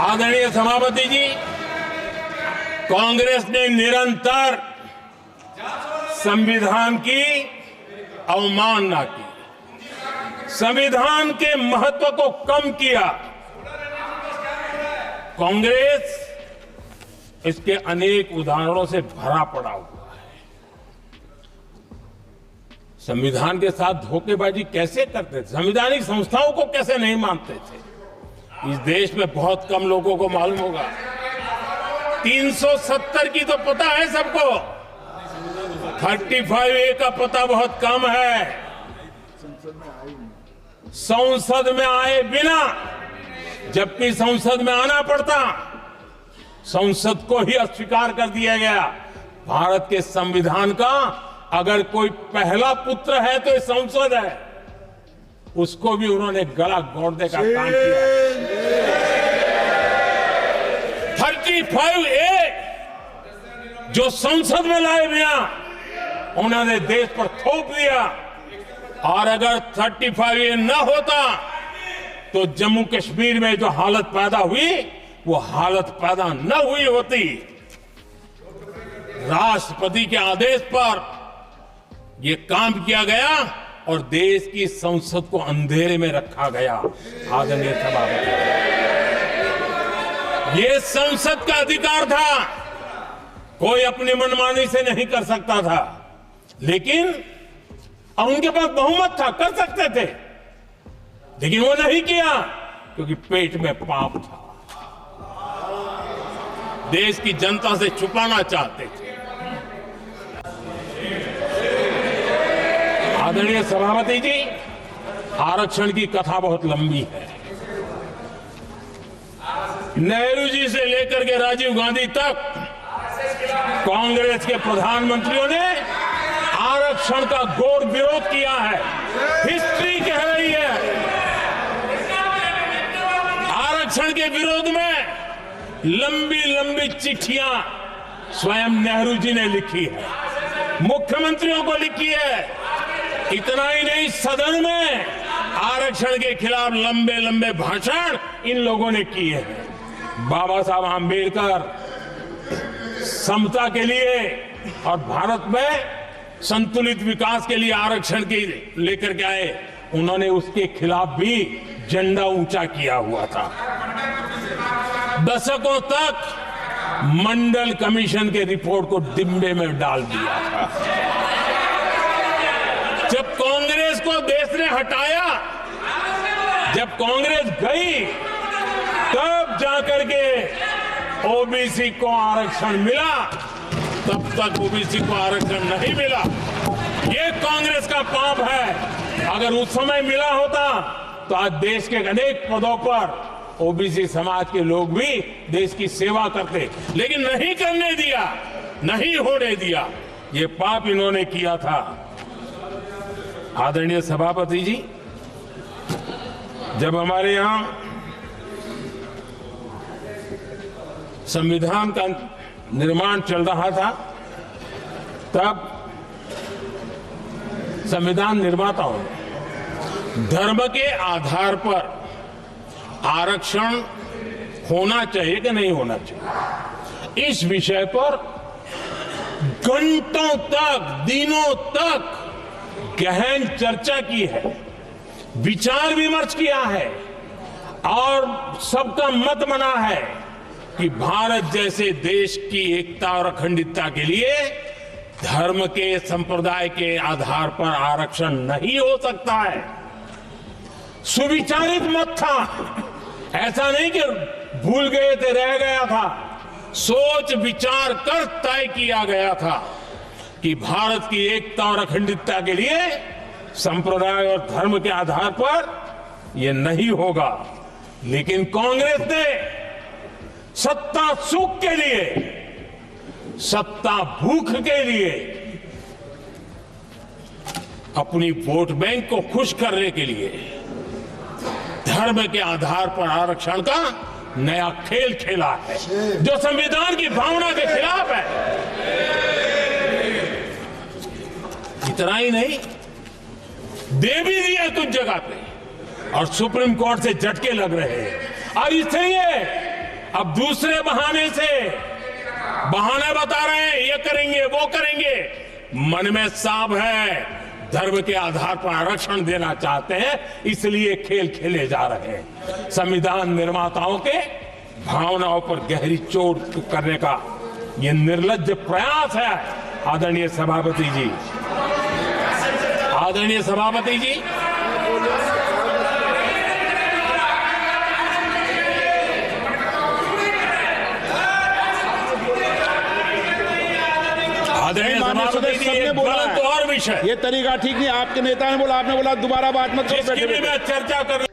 आदरणीय सभापति जी, कांग्रेस ने निरंतर संविधान की अवमानना की, संविधान के महत्व को कम किया। कांग्रेस इसके अनेक उदाहरणों से भरा पड़ा हुआ है। संविधान के साथ धोखेबाजी कैसे करते थे, संवैधानिक संस्थाओं को कैसे नहीं मानते थे, इस देश में बहुत कम लोगों को मालूम होगा। 370 की तो पता है सबको, 35A का पता बहुत कम है। संसद में आए बिना, जबकि संसद में आना पड़ता, संसद को ही अस्वीकार कर दिया गया। भारत के संविधान का अगर कोई पहला पुत्र है तो ये संसद है, उसको भी उन्होंने गला घोटने का काम किया। 35A जो संसद में लाए बिना उन्होंने देश पर थोप दिया, और अगर 35A न होता तो जम्मू कश्मीर में जो हालत पैदा हुई वो हालत पैदा न हुई होती। राष्ट्रपति के आदेश पर यह काम किया गया और देश की संसद को अंधेरे में रखा गया। आदरणीय सभापति, ये संसद का अधिकार था, कोई अपनी मनमानी से नहीं कर सकता था, लेकिन और उनके पास बहुमत था, कर सकते थे, लेकिन वो नहीं किया क्योंकि पेट में पाप था, देश की जनता से छुपाना चाहते थे। आदरणीय सभापति जी, आरक्षण की कथा बहुत लंबी है। नेहरू जी से लेकर के राजीव गांधी तक कांग्रेस के प्रधानमंत्रियों ने आरक्षण का घोर विरोध किया है। हिस्ट्री कह रही है, आरक्षण के विरोध में लंबी लंबी चिट्ठियां स्वयं नेहरू जी ने लिखी है, मुख्यमंत्रियों को लिखी है। इतना ही नहीं, सदन में आरक्षण के खिलाफ लंबे लंबे भाषण इन लोगों ने किए हैं। बाबा साहब आंबेडकर समता के लिए और भारत में संतुलित विकास के लिए आरक्षण की लेकर के आए, उन्होंने उसके खिलाफ भी झंडा ऊंचा किया हुआ था। दशकों तक मंडल कमीशन के रिपोर्ट को डिब्बे में डाल दिया था। जब कांग्रेस को देश ने हटाया, जब कांग्रेस गई, तब जाकर के ओबीसी को आरक्षण मिला, तब तक ओबीसी को आरक्षण नहीं मिला। ये कांग्रेस का पाप है। अगर उस समय मिला होता तो आज देश के अनेक पदों पर ओबीसी समाज के लोग भी देश की सेवा करते, लेकिन नहीं करने दिया, नहीं होने दिया। ये पाप इन्होंने किया था। आदरणीय सभापति जी, जब हमारे यहां संविधान का निर्माण चल रहा था, तब संविधान निर्माताओं ने धर्म के आधार पर आरक्षण होना चाहिए कि नहीं होना चाहिए, इस विषय पर घंटों तक, दिनों तक गहन चर्चा की है, विचार विमर्श किया है, और सबका मत बना है कि भारत जैसे देश की एकता और अखंडता के लिए धर्म के, संप्रदाय के आधार पर आरक्षण नहीं हो सकता है। सुविचारित मत था, ऐसा नहीं कि भूल गए थे, रह गया था। सोच विचार कर तय किया गया था कि भारत की एकता और अखंडता के लिए संप्रदाय और धर्म के आधार पर यह नहीं होगा। लेकिन कांग्रेस ने सत्ता सुख के लिए, सत्ता भूख के लिए, अपनी वोट बैंक को खुश करने के लिए धर्म के आधार पर आरक्षण का नया खेल खेला है, जो संविधान की भावना के खिलाफ है। इतना ही नहीं, दे भी दिया कुछ जगह पे, और सुप्रीम कोर्ट से झटके लग रहे हैं। और इसलिए अब दूसरे बहाने से बहाने बता रहे हैं, ये करेंगे वो करेंगे। मन में साफ है, धर्म के आधार पर आरक्षण देना चाहते हैं, इसलिए खेल खेले जा रहे हैं। संविधान निर्माताओं के भावनाओं पर गहरी चोट करने का ये निर्लज्ज प्रयास है। आदरणीय सभापति जी, आदरणीय सभापति जी, सबने बोला और विषय, ये तरीका ठीक नहीं। आपके नेता ने बोला, आपने बोला दोबारा बात मत करो। जिसकी भी मैं चर्चा कर